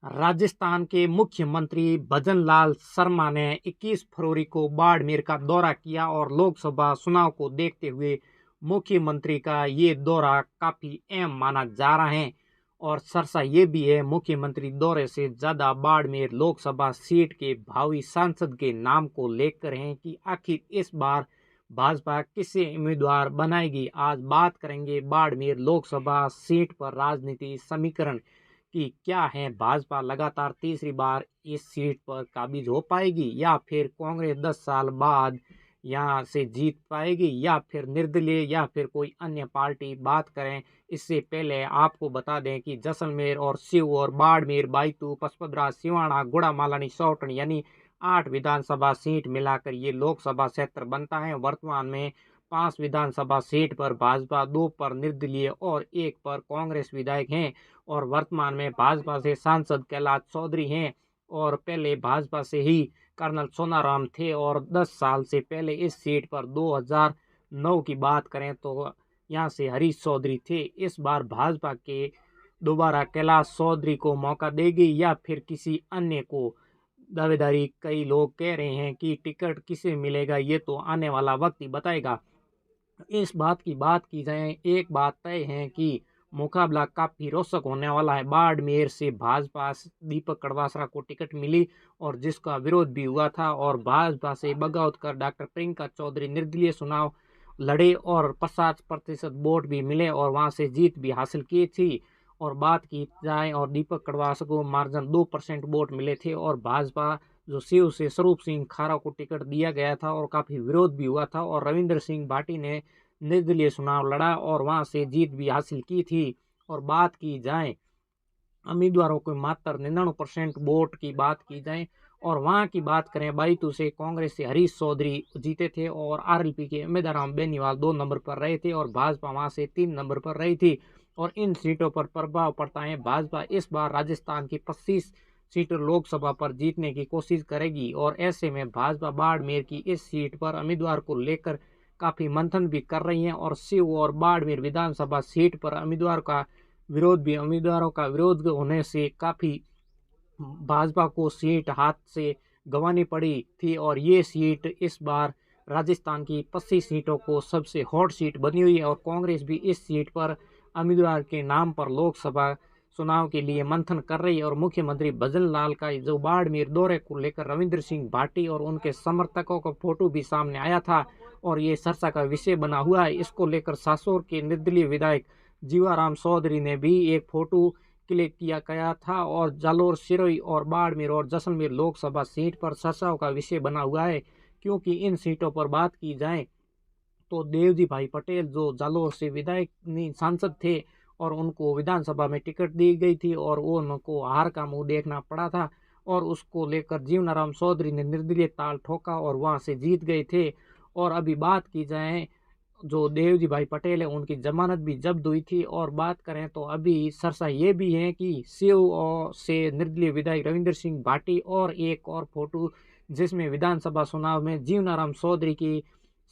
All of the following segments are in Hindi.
राजस्थान के मुख्यमंत्री भजन लाल शर्मा ने 21 फरवरी को बाड़मेर का दौरा किया और लोकसभा चुनाव को देखते हुए मुख्यमंत्री का ये दौरा काफी अहम माना जा रहा है। और चर्चा ये भी है मुख्यमंत्री दौरे से ज्यादा बाड़मेर लोकसभा सीट के भावी सांसद के नाम को लेकर है कि आखिर इस बार भाजपा किसे उम्मीदवार बनाएगी। आज बात करेंगे बाड़मेर लोकसभा सीट पर राजनीति समीकरण कि क्या है, भाजपा लगातार तीसरी बार इस सीट पर काबिज हो पाएगी या फिर कांग्रेस 10 साल बाद यहाँ से जीत पाएगी या फिर निर्दलीय या फिर कोई अन्य पार्टी। बात करें इससे पहले आपको बता दें कि जैसलमेर और सीहोर और बाड़मेर, बायतू, पचपदरा, सिवाना, गुड़ामालानी, सौटन यानी 8 विधानसभा सीट मिलाकर ये लोकसभा क्षेत्र बनता है। वर्तमान में 5 विधानसभा सीट पर भाजपा, 2 पर निर्दलीय और 1 पर कांग्रेस विधायक हैं। और वर्तमान में भाजपा से सांसद कैलाश चौधरी हैं और पहले भाजपा से ही कर्नल सोनाराम थे। और 10 साल से पहले इस सीट पर 2009 की बात करें तो यहाँ से हरीश चौधरी थे। इस बार भाजपा के दोबारा कैलाश चौधरी को मौका देगी या फिर किसी अन्य को। दावेदारी कई लोग कह रहे हैं कि टिकट किसे मिलेगा ये तो आने वाला वक्त ही बताएगा। इस बात की जाए, एक बात तय है कि मुकाबला काफी रोचक होने वाला है। बाड़मेर से भाजपा दीपक कड़वासरा को टिकट मिली और जिसका विरोध भी हुआ था और भाजपा से बगावत कर डॉक्टर प्रियंका चौधरी निर्दलीय चुनाव लड़े और 50% वोट भी मिले और वहां से जीत भी हासिल की थी। और बात की जाए और दीपक कड़वासरा को मार्जिन 2% वोट मिले थे और भाजपा जो शिव से स्वरूप सिंह खारा को टिकट दिया गया था और काफी विरोध भी हुआ था और रविंद्र सिंह भाटी ने निर्दलीय चुनाव लड़ा और वहां से जीत भी हासिल की थी। और बात की जाए उम्मीदवारों को मात्र 99% वोट की बात की जाए और वहां की बात करें, बाईतू से कांग्रेस से हरीश चौधरी जीते थे और आरएलपी के उम्मीदवार बेनीवाल 2 नंबर पर रहे थे और भाजपा वहां से 3 नंबर पर रही थी। और इन सीटों पर प्रभाव पड़ता है। भाजपा इस बार राजस्थान की 25 सीटों लोकसभा पर जीतने की कोशिश करेगी और ऐसे में भाजपा बाड़मेर की इस सीट पर उम्मीदवार को लेकर काफी मंथन भी कर रही है। और शिव और बाड़मेर विधानसभा सीट पर उम्मीदवारों का विरोध होने से काफी भाजपा को सीट हाथ से गंवानी पड़ी थी। और ये सीट इस बार राजस्थान की 25 सीटों को सबसे हॉट सीट बनी हुई है और कांग्रेस भी इस सीट पर उम्मीदवार के नाम पर लोकसभा चुनाव के लिए मंथन कर रही है। और मुख्यमंत्री भजन लाल का जो बाड़मेर दौरे को लेकर रविंद्र सिंह भाटी और उनके समर्थकों का फोटो भी सामने आया था और ये चर्चा का विषय बना हुआ है। इसको लेकर सासोर के निर्दलीय विधायक जीवाराम चौधरी ने भी एक फोटो क्लिक किया गया था और जालोर, सिरोही और बाड़मेर और जैसलमेर लोकसभा सीट पर चर्चाओं का विषय बना हुआ है। क्योंकि इन सीटों पर बात की जाए तो देवजी भाई पटेल जो जालोर से विधायक सांसद थे और उनको विधानसभा में टिकट दी गई थी और वो उनको हार का मुंह देखना पड़ा था और उसको लेकर जीवनाराम चौधरी ने निर्दलीय ताल ठोका और वहां से जीत गए थे। और अभी बात की जाए जो देवजी भाई पटेल है उनकी जमानत भी जब्त हुई थी। और बात करें तो अभी चर्चा ये भी है कि शिव और से निर्दलीय विधायक रविंद्र सिंह भाटी और एक और फोटो जिसमें विधानसभा चुनाव में जीवनाराम चौधरी की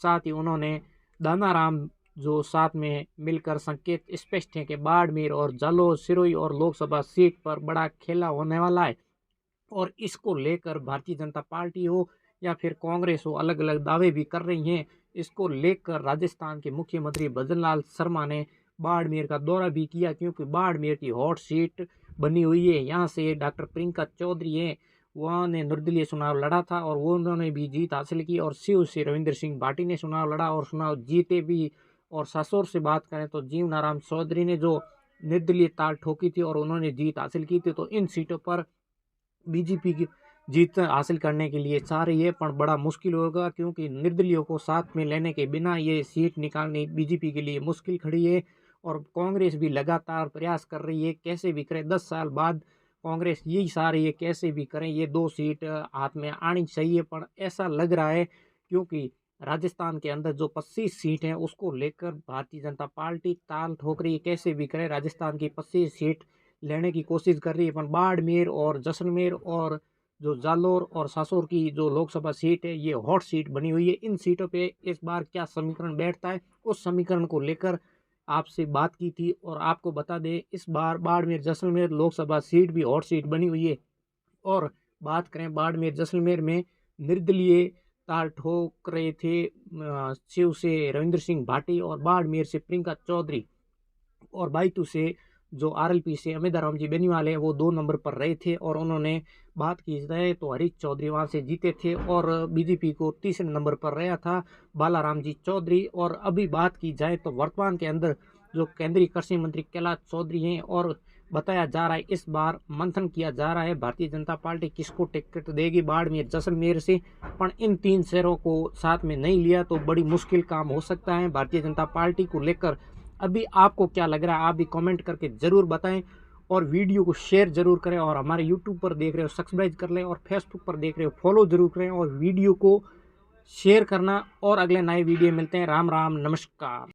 साथ ही उन्होंने दानाराम जो साथ में मिलकर संकेत स्पष्ट है कि बाड़मेर और जालोर, सिरोही और लोकसभा सीट पर बड़ा खेला होने वाला है। और इसको लेकर भारतीय जनता पार्टी हो या फिर कांग्रेस हो अलग अलग दावे भी कर रही हैं। इसको लेकर राजस्थान के मुख्यमंत्री भजन लाल शर्मा ने बाड़मेर का दौरा भी किया क्योंकि बाड़मेर की हॉट सीट बनी हुई है। यहाँ से डॉक्टर प्रियंका चौधरी है, वहाँ ने निर्दलीय चुनाव लड़ा था और वो उन्होंने भी जीत हासिल की और शिव से रविंद्र सिंह भाटी ने चुनाव लड़ा और चुनाव जीते भी। और सासोर से बात करें तो जीवनाराम चौधरी ने जो निर्दलीय ताल ठोकी थी और उन्होंने जीत हासिल की थी। तो इन सीटों पर बीजेपी की जीत हासिल करने के लिए चाह रही है पर बड़ा मुश्किल होगा क्योंकि निर्दलियों को साथ में लेने के बिना ये सीट निकालनी बीजेपी के लिए मुश्किल खड़ी है। और कांग्रेस भी लगातार प्रयास कर रही है कैसे भी करे, 10 साल बाद कांग्रेस यही चाह रही है कैसे भी करें ये 2 सीट हाथ में आनी चाहिए। पर ऐसा लग रहा है क्योंकि राजस्थान के अंदर जो 25 सीट हैं उसको लेकर भारतीय जनता पार्टी ताल ठोक रही है कैसे भी करे राजस्थान की 25 सीट लेने की कोशिश कर रही है। पर बाड़मेर और जैसलमेर और जो जालोर और सासोर की जो लोकसभा सीट है ये हॉट सीट बनी हुई है। इन सीटों पे इस बार क्या समीकरण बैठता है उस समीकरण को लेकर आपसे बात की थी। और आपको बता दें, इस बार बाड़मेर जैसलमेर लोकसभा सीट भी हॉट सीट बनी हुई है। और बात करें बाड़मेर जैसलमेर में, निर्दलीय ताल ठोक रहे थे शिव से रविंद्र सिंह भाटी और बाड़मेर से प्रियंका चौधरी, और बाइतू से जो आरएलपी से अमिताराम जी बेनीवाल है वो 2 नंबर पर रहे थे। और उन्होंने बात की जाए तो हरीश चौधरी वहाँ से जीते थे, और बीजेपी को तीसरे नंबर पर रहा था बालाराम जी चौधरी। और अभी बात की जाए तो वर्तमान के अंदर जो केंद्रीय कृषि मंत्री कैलाश चौधरी हैं, और बताया जा रहा है इस बार मंथन किया जा रहा है भारतीय जनता पार्टी किसको टिकट देगी बाड़मेर जैसलमेर से। पर इन 3 शहरों को साथ में नहीं लिया तो बड़ी मुश्किल काम हो सकता है भारतीय जनता पार्टी को लेकर। अभी आपको क्या लग रहा है, आप भी कमेंट करके ज़रूर बताएं, और वीडियो को शेयर ज़रूर करें। और हमारे यूट्यूब पर देख रहे हो सब्सक्राइब कर लें, और फेसबुक पर देख रहे हो फॉलो ज़रूर करें, और वीडियो को शेयर करना। और अगले नए वीडियो मिलते हैं। राम राम, नमस्कार।